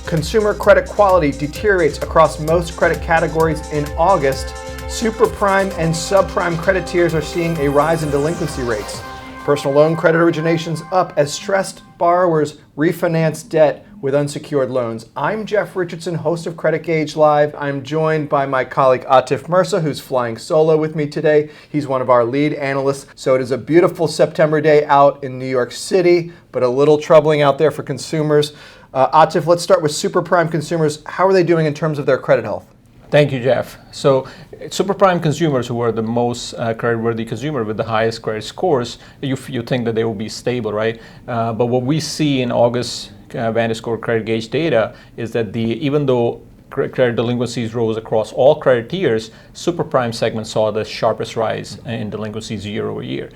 Consumer credit quality deteriorates across most credit categories in August. Superprime and subprime credit tiers are seeing a rise in delinquency rates. Personal loan credit originations up as stressed borrowers refinance debt with unsecured loans. I'm Jeff Richardson, host of CreditGauge Live. I'm joined by my colleague Atif Mirza, who's flying solo with me today. He's one of our lead analysts. So it is a beautiful September day out in New York City, but a little troubling out there for consumers. Atif, let's start with superprime consumers. How are they doing in terms of their credit health? Thank you, Jeff. So, superprime consumers who are the most creditworthy consumer with the highest credit scores, you think that they will be stable, right? But what we see in August VantageScore CreditGauge data is that even though credit delinquencies rose across all credit tiers, superprime segment saw the sharpest rise in delinquencies year over year.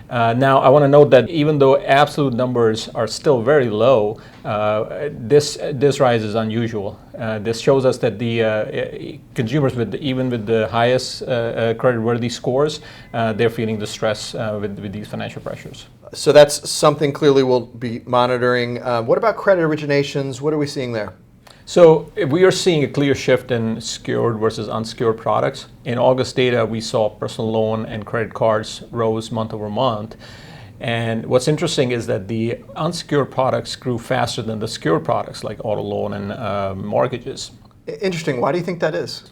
Now, I want to note that even though absolute numbers are still very low, this rise is unusual. This shows us that the consumers even with the highest creditworthy scores, they're feeling the stress with these financial pressures. So that's something clearly we'll be monitoring. What about credit originations? What are we seeing there? So we are seeing a clear shift in secured versus unsecured products. In August data, we saw personal loan and credit cards rose month over month. And what's interesting is that the unsecured products grew faster than the secured products like auto loan and mortgages. Interesting. Why do you think that is?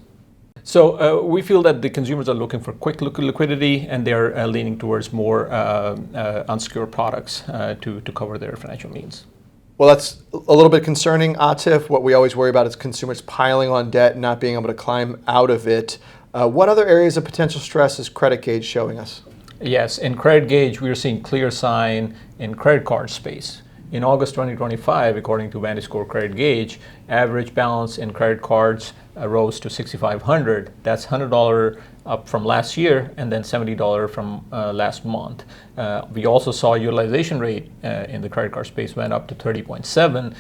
So we feel that the consumers are looking for quick liquidity, and they're leaning towards more unsecured products to cover their financial needs. Well, that's a little bit concerning, Atif. What we always worry about is consumers piling on debt and not being able to climb out of it. What other areas of potential stress is CreditGauge showing us? Yes, in CreditGauge, we are seeing clear sign in credit card space. In August 2025, according to VantageScore CreditGauge, average balance in credit cards rose to $6,500. That's $100 up from last year, and then $70 from last month. We also saw utilization rate in the credit card space went up to 30.7.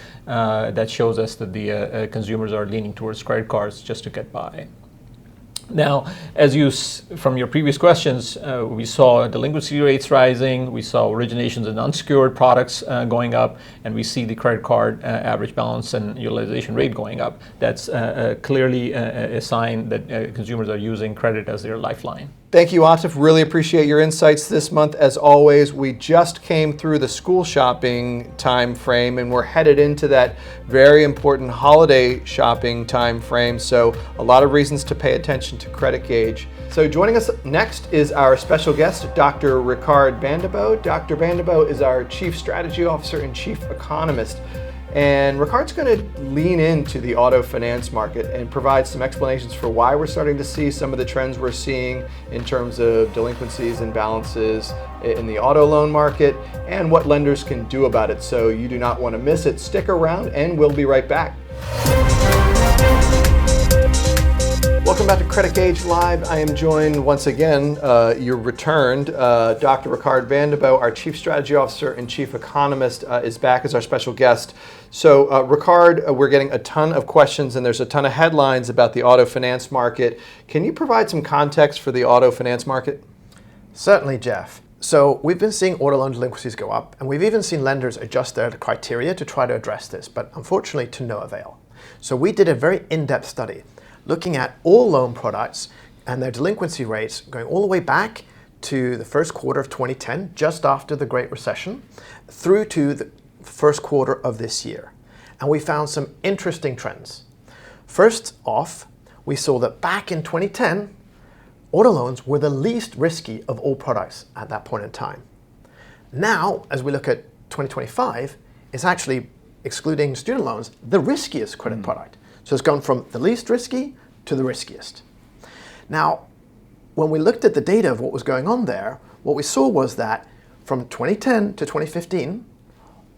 That shows us that the consumers are leaning towards credit cards just to get by. Now, from your previous questions, we saw delinquency rates rising, we saw originations in unsecured products going up, and we see the credit card average balance and utilization rate going up. That's clearly a sign that consumers are using credit as their lifeline. Thank you, Atif. Really appreciate your insights this month. As always, we just came through the school shopping time frame, and we're headed into that very important holiday shopping time frame. So a lot of reasons to pay attention to CreditGauge. So joining us next is our special guest, Dr. Rikard Bandebo. Dr. Bandebo is our Chief Strategy Officer and Chief Economist. And Rikard's going to lean into the auto finance market and provide some explanations for why we're starting to see some of the trends we're seeing in terms of delinquencies and balances in the auto loan market and what lenders can do about it. So you do not want to miss it. Stick around and we'll be right back. Welcome back to CreditGauge Live. I am joined once again, you returned, Dr. Rikard Bandebo, our Chief Strategy Officer and Chief Economist, is back as our special guest. So Rikard, we're getting a ton of questions and there's a ton of headlines about the auto finance market. Can you provide some context for the auto finance market? Certainly, Jeff. So we've been seeing auto loan delinquencies go up, and we've even seen lenders adjust their criteria to try to address this, but unfortunately to no avail. So we did a very in-depth study looking at all loan products and their delinquency rates going all the way back to the first quarter of 2010, just after the Great Recession, through to the first quarter of this year. And we found some interesting trends. First off, we saw that back in 2010, auto loans were the least risky of all products at that point in time. Now, as we look at 2025, it's actually, excluding student loans, the riskiest credit product. So it's gone from the least risky to the riskiest. Now, when we looked at the data of what was going on there, what we saw was that from 2010 to 2015,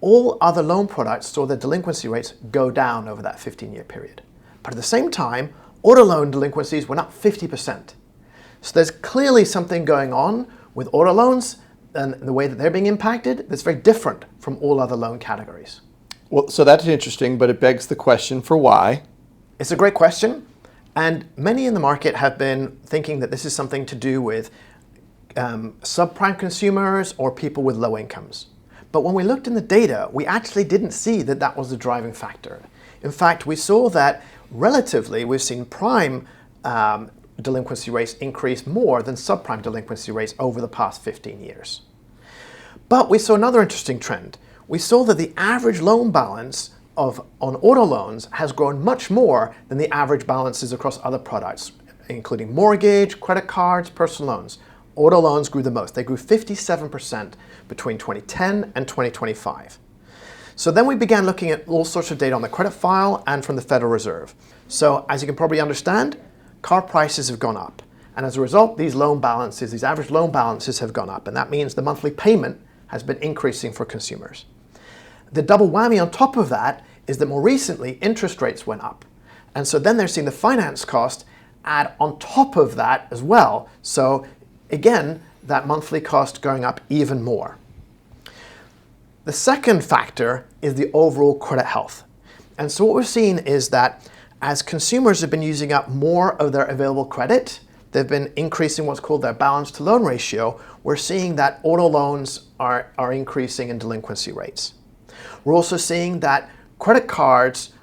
all other loan products saw their delinquency rates go down over that 15-year period. But at the same time, auto loan delinquencies went up 50%. So there's clearly something going on with auto loans and the way that they're being impacted that's very different from all other loan categories. Well, so that's interesting, but it begs the question for why. It's a great question, and many in the market have been thinking that this is something to do with subprime consumers or people with low incomes. But when we looked in the data, we actually didn't see that that was the driving factor. In fact, we saw that relatively, we've seen prime delinquency rates increase more than subprime delinquency rates over the past 15 years. But we saw another interesting trend. We saw that the average loan balance on auto loans has grown much more than the average balances across other products, including mortgage, credit cards, personal loans. Auto loans grew the most. They grew 57% between 2010 and 2025. So then we began looking at all sorts of data on the credit file and from the Federal Reserve. So as you can probably understand, car prices have gone up. And as a result, these average loan balances have gone up. And that means the monthly payment has been increasing for consumers. The double whammy on top of that is that more recently, interest rates went up. And so then they're seeing the finance cost add on top of that as well. So again, that monthly cost going up even more. The second factor is the overall credit health. And so what we're seeing is that as consumers have been using up more of their available credit, they've been increasing what's called their balance to loan ratio. We're seeing that auto loans are increasing in delinquency rates. We're also seeing that credit cards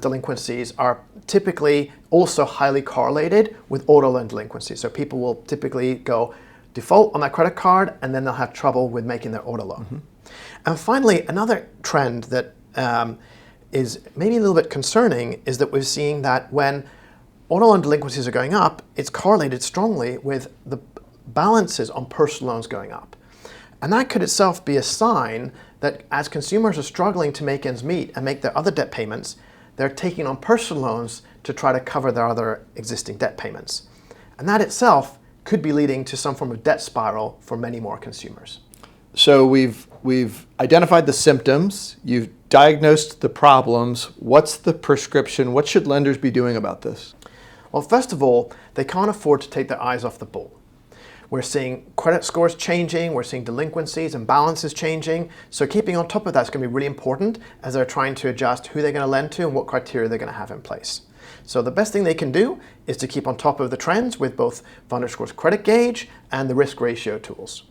delinquencies are typically also highly correlated with auto loan delinquencies. So people will typically go default on their credit card and then they'll have trouble with making their auto loan. Mm-hmm. And finally, another trend that is maybe a little bit concerning is that we're seeing that when auto loan delinquencies are going up, it's correlated strongly with the balances on personal loans going up. And that could itself be a sign that as consumers are struggling to make ends meet and make their other debt payments, they're taking on personal loans to try to cover their other existing debt payments. And that itself could be leading to some form of debt spiral for many more consumers. So we've identified the symptoms, you've diagnosed the problems. What's the prescription? What should lenders be doing about this? Well, first of all, they can't afford to take their eyes off the ball. We're seeing credit scores changing, we're seeing delinquencies and balances changing. So keeping on top of that is going to be really important as they're trying to adjust who they're going to lend to and what criteria they're going to have in place. So the best thing they can do is to keep on top of the trends with both VantageScore's CreditGauge and the risk ratio tools.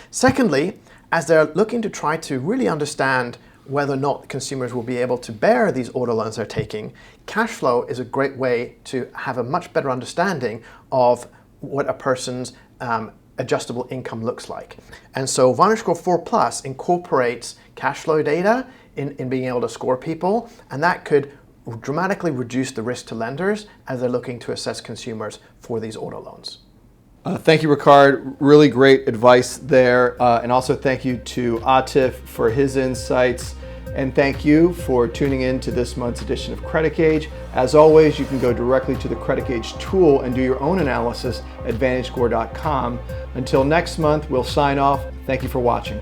Secondly, as they're looking to try to really understand whether or not consumers will be able to bear these auto loans they're taking, cash flow is a great way to have a much better understanding of what a person's adjustable income looks like. And so VantageScore 4 Plus incorporates cash flow data in being able to score people, and that could dramatically reduce the risk to lenders as they're looking to assess consumers for these auto loans. Thank you, Rikard. Really great advice there. And also thank you to Atif for his insights. And thank you for tuning in to this month's edition of CreditGauge. As always, you can go directly to the CreditGauge tool and do your own analysis at VantageScore.com. Until next month, we'll sign off. Thank you for watching.